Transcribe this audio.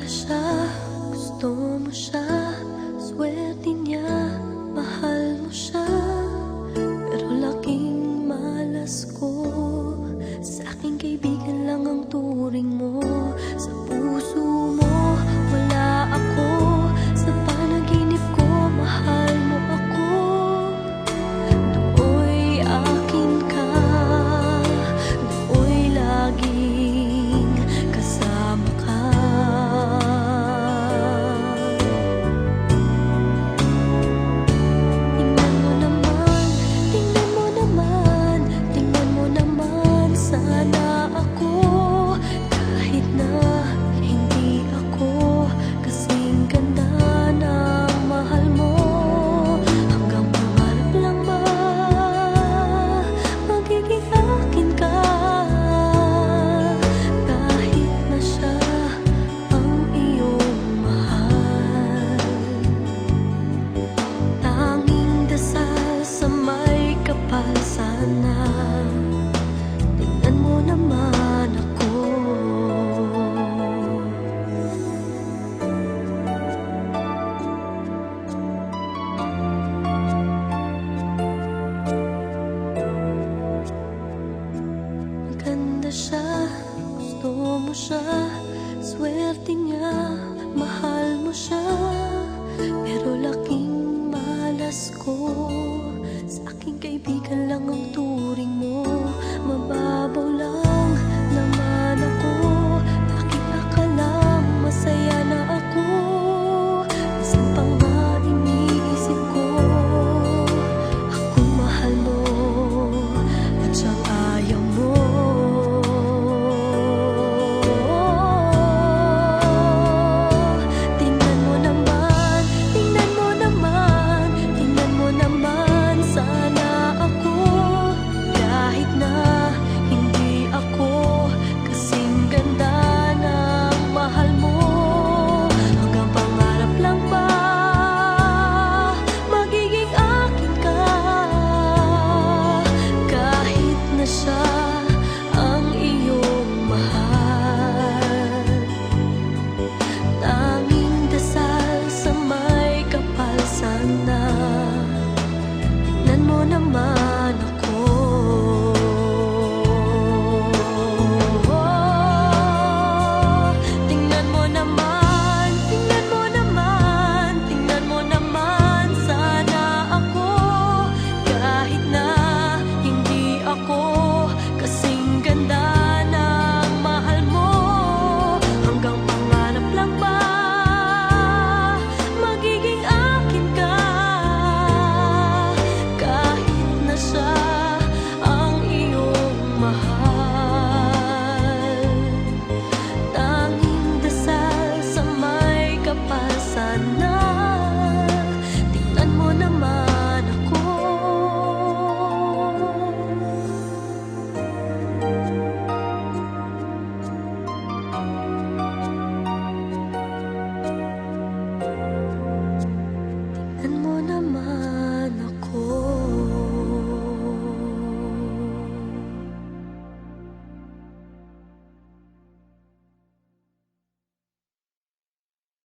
siya, gusto mo siya, swerte niya, mahal mo siya. Pero laking malas ko, sa aking kaibigan lang ang turing mo. Sa puso mo, wala ako, sa panaginip ko, mahal mo ako. Dooy akin ka, dooy laging kasama ka. Tingnan mo naman, tingnan mo naman, tingnan mo naman sana ako. Kahit na hindi ako kasing ganda ng mahal mo, hanggang pangarap lang ba magiging akin ka? Kahit na siya ang iyong mahal, tanging dasal sa may kapal sana. Tingnan mo naman ako. Maganda siya, gusto mo siya, swerte niya, mahal mo siya. Pero laking malas ko, sa aking kaibigan lang ang turing mo. Mababaw lang naman ako, bakit akalang masaya na ako? Minsan pa nga iniisip ko, akong mahal mo at siyang ayaw mo. Tingnan mo naman, tingnan mo naman, tingnan mo naman sana ako. Kahit na hindi ako kasing ganda ng mahal mo, hanggang pangarap lang ba magiging akin ka? Kahit na siya ang iyong mahal,